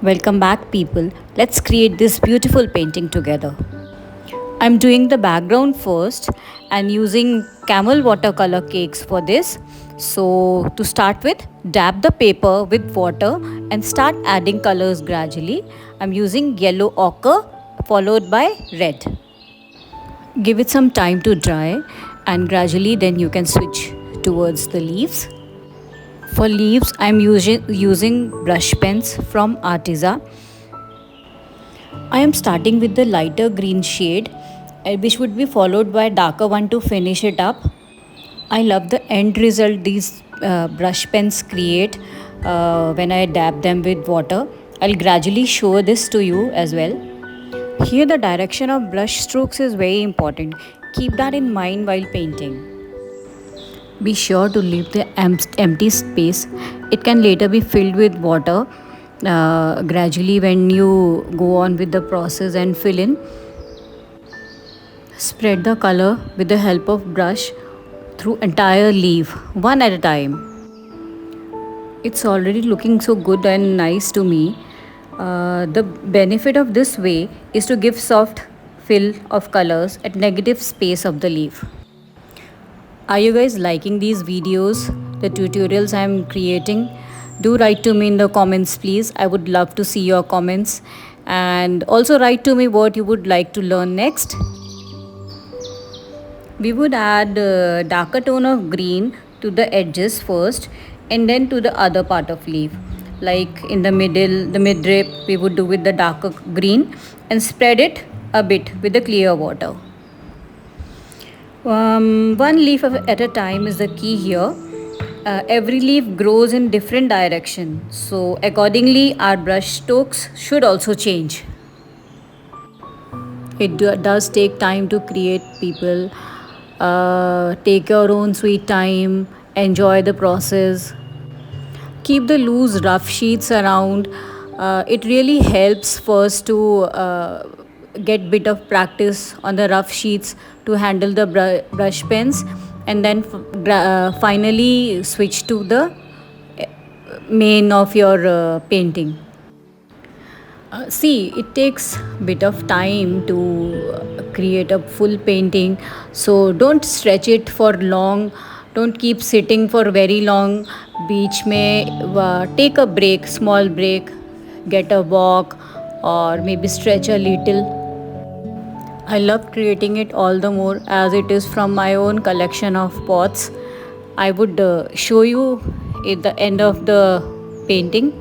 Welcome back, people. Let's create this beautiful painting together. I'm doing the background first and using camel watercolor cakes for this. So, to start with, dab the paper with water and start adding colors gradually. I'm using yellow ochre followed by red. Give it some time to dry and gradually then you can switch towards the leaves. For leaves, I'm using brush pens from Artisa. I am starting with the lighter green shade, which would be followed by a darker one to finish it up. I love the end result these brush pens create when I dab them with water. I'll gradually show this to you as well. Here, the direction of brush strokes is very important. Keep that in mind while painting. Be sure to leave the empty space. It can later be filled with water gradually when you go on with the process and fill in. Spread the color with the help of brush through entire leaf, one at a time. It's already looking so good and nice to me. The benefit of this way is to give soft fill of colors at negative space of the leaf. Are you guys liking these videos, the tutorials I am creating? Do write to me in the comments, please. I would love to see your comments. And also write to me what you would like to learn next. We would add a darker tone of green to the edges first and then to the other part of leaf. Like in the middle, the midrib, we would do with the darker green and spread it a bit with the clear water. One leaf at a time is the key here. Every leaf grows in different direction, so accordingly our brush strokes should also change. It does take time to create, people. Take your own sweet time, enjoy the process. Keep the loose rough sheets around. It really helps first to get bit of practice on the rough sheets to handle the brush pens and then finally switch to the main of your painting. See, it takes bit of time to create a full painting, so don't stretch it for long. Don't keep sitting for very long. Beach में take a break, small break, get a walk, or maybe stretch a little. I love creating it all the more as it is from my own collection of pots. I would show you at the end of the painting.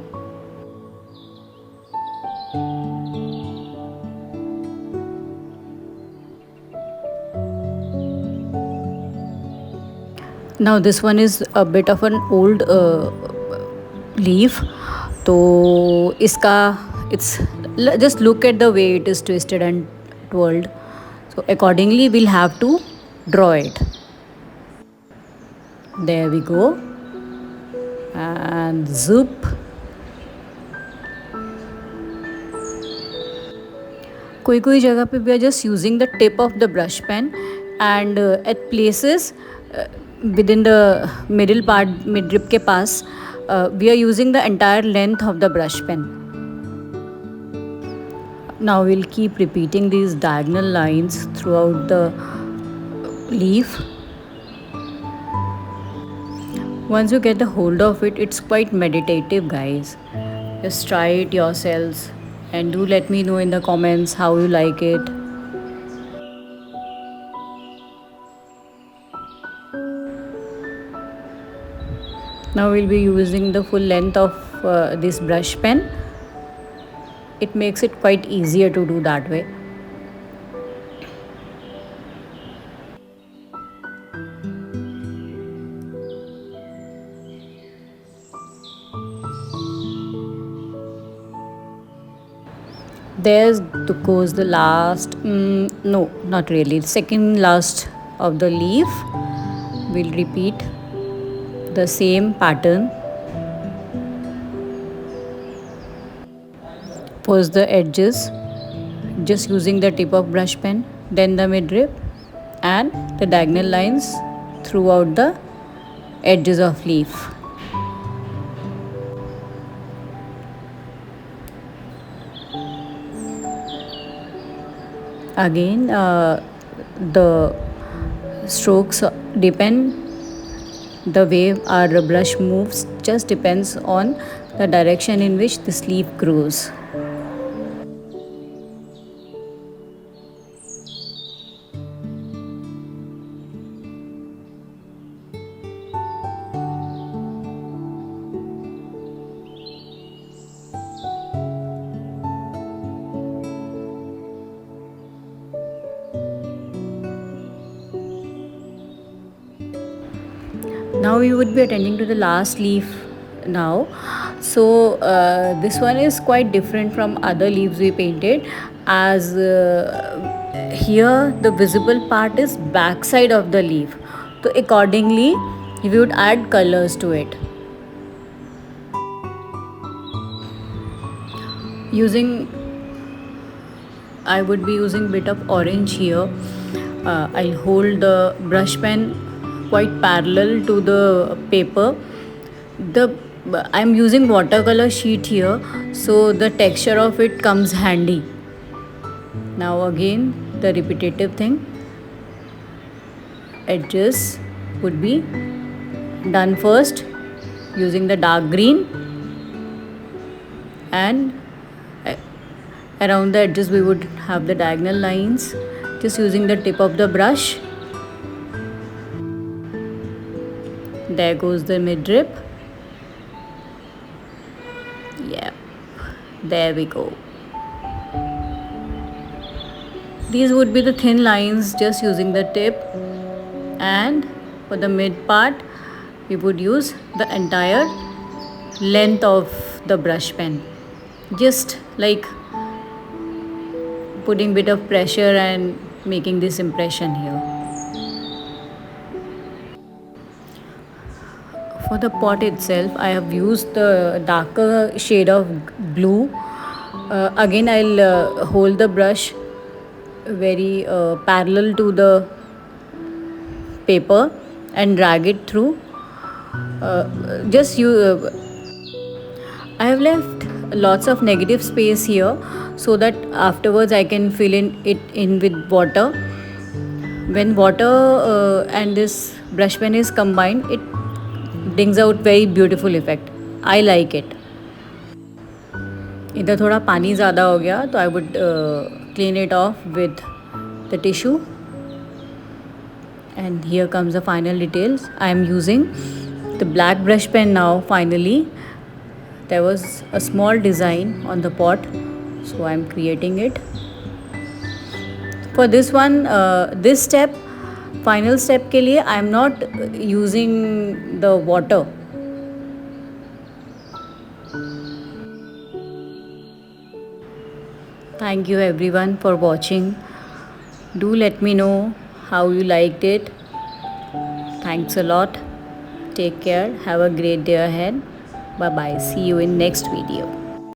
Now this one is a bit of an old leaf. So it's just look at the way it is twisted and twirled. So accordingly we'll have to draw it. There we go. And zoop. कोई जगह पे we are just using the tip of the brush pen and at places within the middle part, midrib के पास, we are using the entire length of the brush pen. Now we'll keep repeating these diagonal lines throughout the leaf. Once you get the hold of it, it's quite meditative, guys. Just try it yourselves and do let me know in the comments how you like it. Now we'll be using the full length of this brush pen. It makes it quite easier to do that way. There goes the last, no, not really, the second last of the leaf. We'll repeat the same pattern. First the edges, just using the tip of brush pen, then the midrib and the diagonal lines throughout the edges of leaf. Again, the strokes depend, the way our brush moves just depends on the direction in which this leaf grows. Now we would be attending to the last leaf now. So this one is quite different from other leaves we painted, as here the visible part is backside of the leaf, so accordingly we would add colors to it using. I would be using bit of orange here. I'll hold the brush pen quite parallel to the paper. The I'm using watercolor sheet here, so the texture of it comes handy. Now again the repetitive thing. Edges would be done first using the dark green, and around the edges we would have the diagonal lines just using the tip of the brush. There goes the midrib. Yeah, there we go. These would be the thin lines just using the tip, and for the mid part we would use the entire length of the brush pen, just like putting bit of pressure and making this impression here. For the pot itself, I have used the darker shade of blue. Again, I'll hold the brush very parallel to the paper and drag it through. Just you. I have left lots of negative space here so that afterwards I can fill it in with water. When water and this brush pen is combined, it brings out very beautiful effect. I like it. इधर थोड़ा पानी ज़्यादा हो गया, तो I would clean it off with the tissue. And here comes the final details. I am using the black brush pen now. Finally, there was a small design on the pot, so I am creating it. For this one, this step, final step के लिए I am not using the water. Thank you everyone for watching. Do let me know how you liked it. Thanks a lot. Take care. Have a great day ahead. Bye bye. See you in next video.